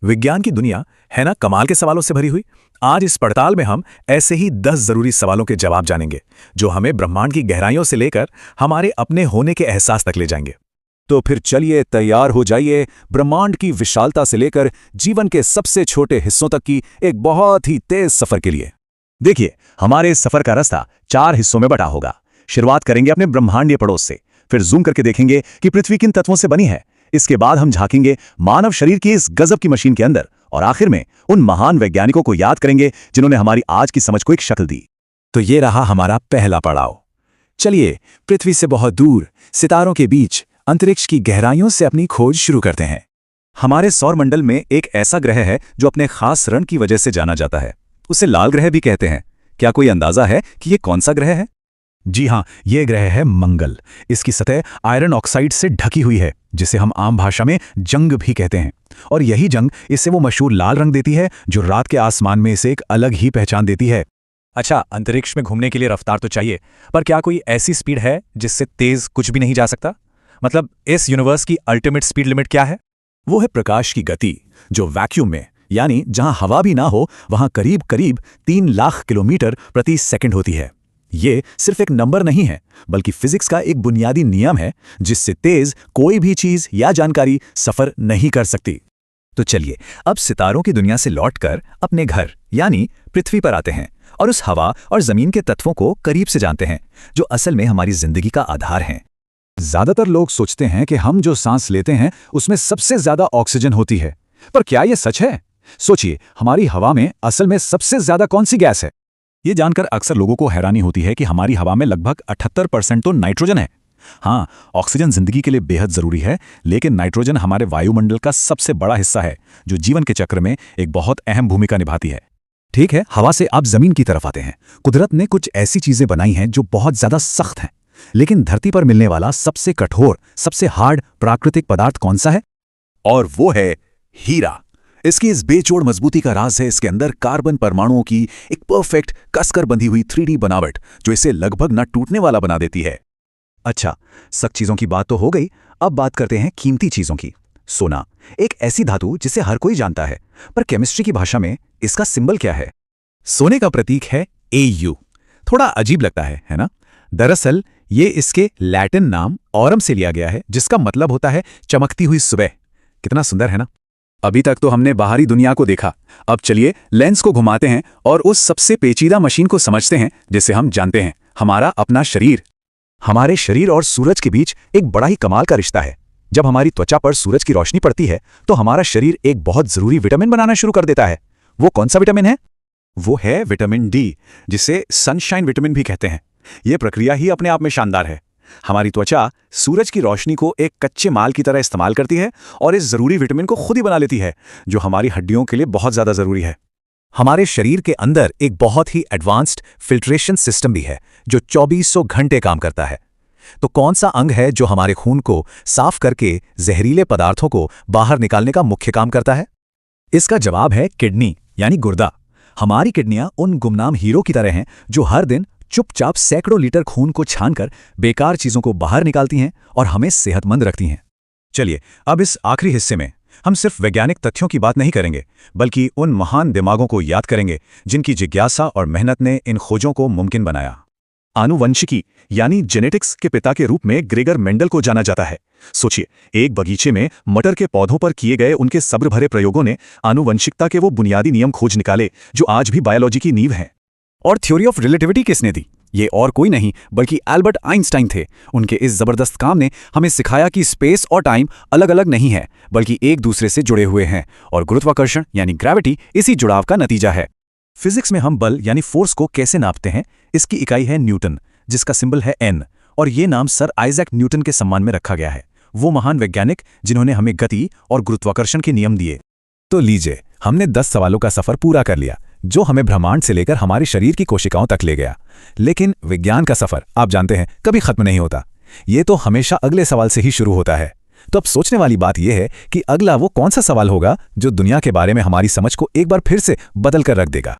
विज्ञान की दुनिया है ना कमाल के सवालों से भरी हुई। आज इस पड़ताल में हम ऐसे ही 10 जरूरी सवालों के जवाब जानेंगे जो हमें ब्रह्मांड की गहराइयों से लेकर हमारे अपने होने के एहसास तक ले जाएंगे। तो फिर चलिए तैयार हो जाइए ब्रह्मांड की विशालता से लेकर जीवन के सबसे छोटे हिस्सों तक की एक बहुत ही तेज सफर के लिए। देखिए, हमारे इस सफर का रास्ता 4 हिस्सों में बटा होगा। शुरुआत करेंगे अपने ब्रह्मांडीय पड़ोस से, फिर जूम करके देखेंगे कि पृथ्वी किन तत्वों से बनी है। इसके बाद हम झांकेंगे मानव शरीर की इस गजब की मशीन के अंदर, और आखिर में उन महान वैज्ञानिकों को याद करेंगे जिन्होंने हमारी आज की समझ को एक शक्ल दी। तो ये रहा हमारा पहला पड़ाव। चलिए पृथ्वी से बहुत दूर, सितारों के बीच, अंतरिक्ष की गहराइयों से अपनी खोज शुरू करते हैं। हमारे सौरमंडल में एक ऐसा ग्रह है जो अपने खास रंग की वजह से जाना जाता है। उसे लाल ग्रह भी कहते हैं। क्या कोई अंदाजा है कि ये कौन सा ग्रह है? जी हाँ, ये ग्रह है मंगल। इसकी सतह आयरन ऑक्साइड से ढकी हुई है, जिसे हम आम भाषा में जंग भी कहते हैं। और यही जंग इससे वो मशहूर लाल रंग देती है जो रात के आसमान में इसे एक अलग ही पहचान देती है। अच्छा, अंतरिक्ष में घूमने के लिए रफ्तार तो चाहिए, पर क्या कोई ऐसी स्पीड है जिससे तेज कुछ भी नहीं जा सकता? मतलब इस यूनिवर्स की अल्टीमेट स्पीड लिमिट क्या है? वो है प्रकाश की गति, जो वैक्यूम में, यानी जहां हवा भी ना हो, वहां करीब करीब 3 लाख किलोमीटर प्रति सेकंड होती है। ये सिर्फ एक नंबर नहीं है, बल्कि फिजिक्स का एक बुनियादी नियम है जिससे तेज कोई भी चीज या जानकारी सफर नहीं कर सकती। तो चलिए अब सितारों की दुनिया से लौटकर अपने घर यानी पृथ्वी पर आते हैं और उस हवा और जमीन के तत्वों को करीब से जानते हैं जो असल में हमारी जिंदगी का आधार हैं। ज्यादातर लोग सोचते हैं कि हम जो सांस लेते हैं उसमें सबसे ज्यादा ऑक्सीजन होती है, पर क्या यह सच है? सोचिए, हमारी हवा में असल में सबसे ज्यादा कौन सी गैस है? ये जानकर अक्सर लोगों को हैरानी होती है कि हमारी हवा में लगभग 78% तो नाइट्रोजन है। हाँ, ऑक्सीजन जिंदगी के लिए बेहद जरूरी है, लेकिन नाइट्रोजन हमारे वायुमंडल का सबसे बड़ा हिस्सा है जो जीवन के चक्र में एक बहुत अहम भूमिका निभाती है। ठीक है, हवा से आप जमीन की तरफ आते हैं। कुदरत ने कुछ ऐसी चीजें बनाई हैं जो बहुत ज्यादा सख्त हैं, लेकिन धरती पर मिलने वाला सबसे कठोर, सबसे हार्ड प्राकृतिक पदार्थ कौन सा है? और वो है हीरा। इसकी इस बेजोड़ मजबूती का राज है इसके अंदर कार्बन परमाणुओं की एक परफेक्ट कसकर बंधी हुई 3D बनावट जो इसे लगभग न टूटने वाला बना देती है। अच्छा, सख्त चीजों की बात तो हो गई, अब बात करते हैं कीमती चीजों की। सोना, एक ऐसी धातु जिसे हर कोई जानता है, पर केमिस्ट्री की भाषा में इसका सिंबल क्या है? सोने का प्रतीक है Au। थोड़ा अजीब लगता है ना? दरअसल ये इसके लैटिन नाम ऑरम से लिया गया है, जिसका मतलब होता है चमकती हुई सुबह। कितना सुंदर है ना? अभी तक तो हमने बाहरी दुनिया को देखा, अब चलिए लेंस को घुमाते हैं और उस सबसे पेचीदा मशीन को समझते हैं जिसे हम जानते हैं, हमारा अपना शरीर। हमारे शरीर और सूरज के बीच एक बड़ा ही कमाल का रिश्ता है। जब हमारी त्वचा पर सूरज की रोशनी पड़ती है तो हमारा शरीर एक बहुत जरूरी विटामिन बनाना शुरू कर देता है। वो कौन सा विटामिन है? वो है विटामिन डी, जिसे सनशाइन विटामिन भी कहते हैं। यह प्रक्रिया ही अपने आप में शानदार है। हमारी त्वचा सूरज की रोशनी को एक कच्चे माल की तरह इस्तेमाल करती है और इस जरूरी विटामिन को खुद ही बना लेती है, जो हमारी हड्डियों के लिए बहुत ज्यादा जरूरी है। हमारे शरीर के अंदर एक बहुत ही एडवांस्ड फिल्ट्रेशन सिस्टम भी है जो 2400 घंटे काम करता है। तो कौन सा अंग है जो हमारे खून को साफ करके जहरीले पदार्थों को बाहर निकालने का मुख्य काम करता है? इसका जवाब है किडनी, यानी गुर्दा। हमारी किडनियां उन गुमनाम हीरो की तरह हैं जो हर दिन चुपचाप सैकड़ों लीटर खून को छानकर बेकार चीजों को बाहर निकालती हैं और हमें सेहतमंद रखती हैं। चलिए अब इस आखिरी हिस्से में हम सिर्फ वैज्ञानिक तथ्यों की बात नहीं करेंगे, बल्कि उन महान दिमागों को याद करेंगे जिनकी जिज्ञासा और मेहनत ने इन खोजों को मुमकिन बनाया। आनुवंशिकी यानी जेनेटिक्स के पिता के रूप में ग्रेगर मेंडल को जाना जाता है। सोचिए, एक बगीचे में मटर के पौधों पर किए गए उनके सब्र भरे प्रयोगों ने आनुवंशिकता के वो बुनियादी नियम खोज निकाले जो आज भी बायोलॉजी की नींव हैं। और थ्योरी ऑफ रिलेटिविटी किसने दी? ये और कोई नहीं बल्कि एल्बर्ट आइंस्टाइन थे। उनके इस जबरदस्त काम ने हमें सिखाया कि स्पेस और टाइम अलग अलग नहीं है, बल्कि एक दूसरे से जुड़े हुए हैं, और गुरुत्वाकर्षण यानी ग्रेविटी इसी जुड़ाव का नतीजा है। फिजिक्स में हम बल यानी फोर्स को कैसे नापते हैं? इसकी इकाई है न्यूटन, जिसका सिंबल है N, और ये नाम सर आइजैक न्यूटन के सम्मान में रखा गया है, वो महान वैज्ञानिक जिन्होंने हमें गति और गुरुत्वाकर्षण के नियम दिए। तो लीजिए, हमने 10 सवालों का सफर पूरा कर लिया जो हमें ब्रह्मांड से लेकर हमारे शरीर की कोशिकाओं तक ले गया। लेकिन विज्ञान का सफर, आप जानते हैं, कभी खत्म नहीं होता। ये तो हमेशा अगले सवाल से ही शुरू होता है। तो अब सोचने वाली बात यह है कि अगला वो कौन सा सवाल होगा जो दुनिया के बारे में हमारी समझ को एक बार फिर से बदल कर रख देगा।